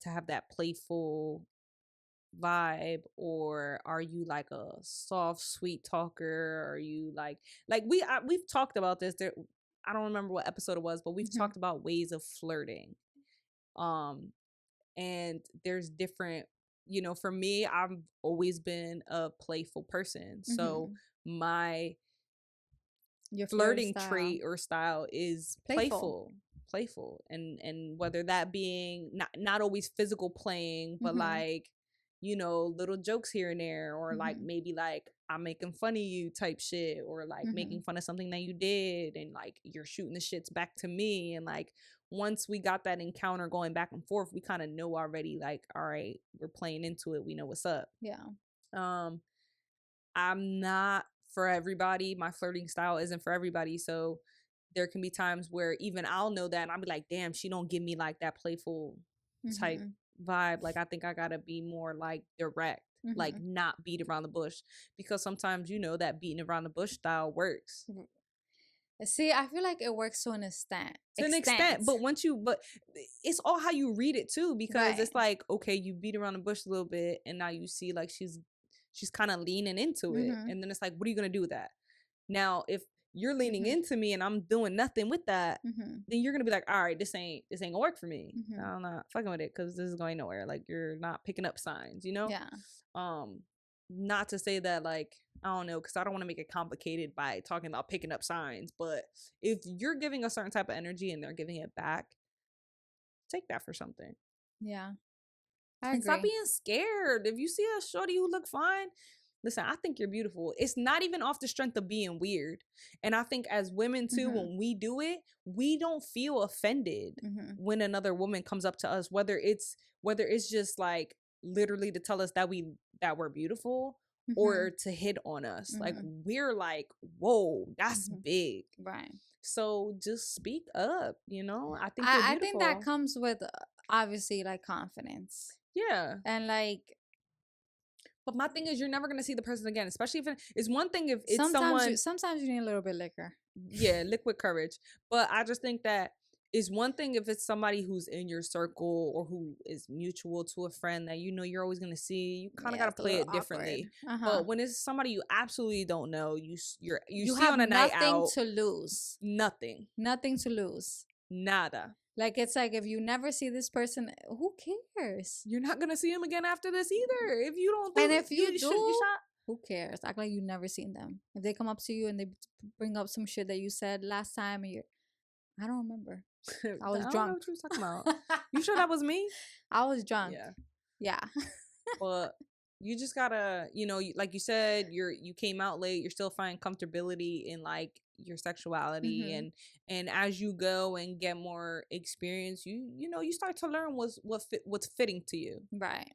have that playful vibe, or are you like a soft, sweet talker? Are you like we've talked about this. There, I don't remember what episode it was, but we've talked about ways of flirting. Um, and there's different. For me, I've always been a playful person, so my Your flirting trait or style is playful. playful, and whether that being not always physical playing, but like little jokes here and there, or like maybe like I'm making fun of you type shit, or like making fun of something that you did, and like you're shooting the shits back to me, and like once we got that encounter going back and forth, we kind of know already, like, all right, we're playing into it, we know what's up. Yeah. I'm not for everybody. My flirting style isn't for everybody. So there can be times where even I'll know that and I'll be like, damn, she don't give me like that playful type vibe. Like, I think I gotta be more like direct, like not beat around the bush. Because sometimes that beating around the bush style works. See, I feel like it works to an extent. To an extent, but it's all how you read it too, because it's like, okay, you beat around the bush a little bit and now you see like she's kind of leaning into it, and then it's like, what are you gonna do with that? Now if you're leaning into me and I'm doing nothing with that, then you're gonna be like, all right, this ain't gonna work for me. I'm not fucking with it because this is going nowhere. Like, you're not picking up signs, Yeah. Not to say that, like, I don't know, because I don't want to make it complicated by talking about picking up signs, but if you're giving a certain type of energy and they're giving it back, take that for something. Yeah. And stop being scared. If you see a shorty who look fine, listen, I think you're beautiful. It's not even off the strength of being weird. And I think as women too, when we do it, we don't feel offended when another woman comes up to us, whether it's just like literally to tell us that we're beautiful, or to hit on us. Like, we're like, whoa, that's big. Right. So just speak up, I think I think that comes with obviously like confidence. Yeah. And like, but my thing is, you're never gonna see the person again, especially if it's one thing if it's sometimes you need a little bit liquor. Yeah, liquid courage. But I just think that it's one thing if it's somebody who's in your circle or who is mutual to a friend that you're always gonna see. You kind of gotta play it differently. But when it's somebody you absolutely don't know, you see have on a night out, nothing to lose. Nothing to lose. Nada. Like, it's like, if you never see this person, who cares? You're not gonna see him again after this either. If you don't do and if you do, shot. Who cares? Act like you never seen them. If they come up to you and they bring up some shit that you said last time, and I don't remember. I was drunk. I don't know what you was talking about. You sure that was me? I was drunk. Yeah. But you just gotta, like you said, you came out late. You're still finding comfortability in like your sexuality, and as you go and get more experience, you start to learn what's fitting to you. Right.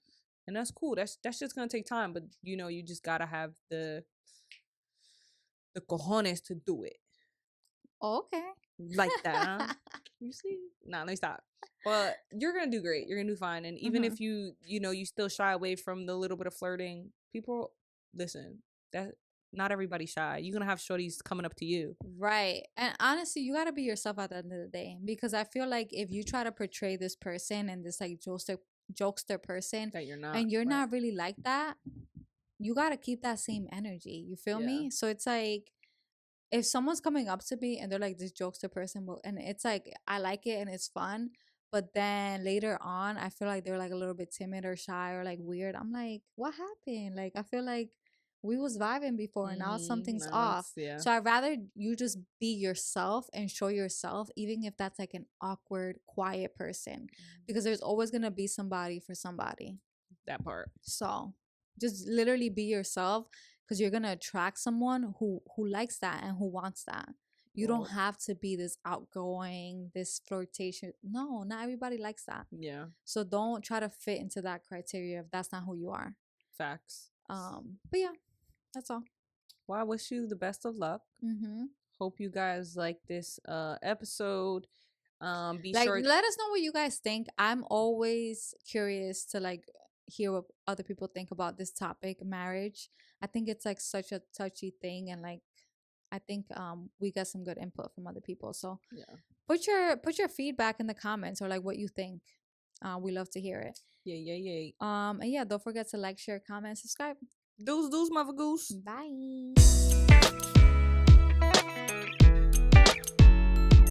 And that's cool. That's just gonna take time, but you just gotta have the cojones to do it. Okay. Like that, huh? You see? Nah, let me stop. But you're gonna do great. You're gonna do fine. And even if you still shy away from the little bit of flirting, people listen. That not everybody's shy. You're gonna have shorties coming up to you. Right. And honestly, you gotta be yourself at the end of the day. Because I feel like if you try to portray this person and this like jokester person That you're not. and you're right. not really like that, you gotta keep that same energy. You feel Yeah. me? So it's like if someone's coming up to me and they're like this jokester person, and it's like I like it and it's fun, but then later on I feel like they're like a little bit timid or shy or like weird. I'm like, what happened? Like I feel like we was vibing before and now something's off. Yeah. So I'd rather you just be yourself and show yourself, even if that's like an awkward, quiet person, because there's always gonna be somebody for somebody. That part. So just literally be yourself because you're gonna attract someone who likes that and who wants that. You don't have to be this outgoing, this flirtation. No, not everybody likes that. Yeah. So don't try to fit into that criteria if that's not who you are. Facts. But yeah, that's all. Well, I wish you the best of luck. Hope you guys like this episode. Be like, sure. Let us know what you guys think. I'm always curious to like hear what other people think about this topic, marriage. I think it's like such a touchy thing, and like I think we got some good input from other people. So yeah, put your feedback in the comments or like what you think. We love to hear it. Yeah. And yeah, don't forget to like, share, comment, subscribe. Deuce, mother goose. Bye.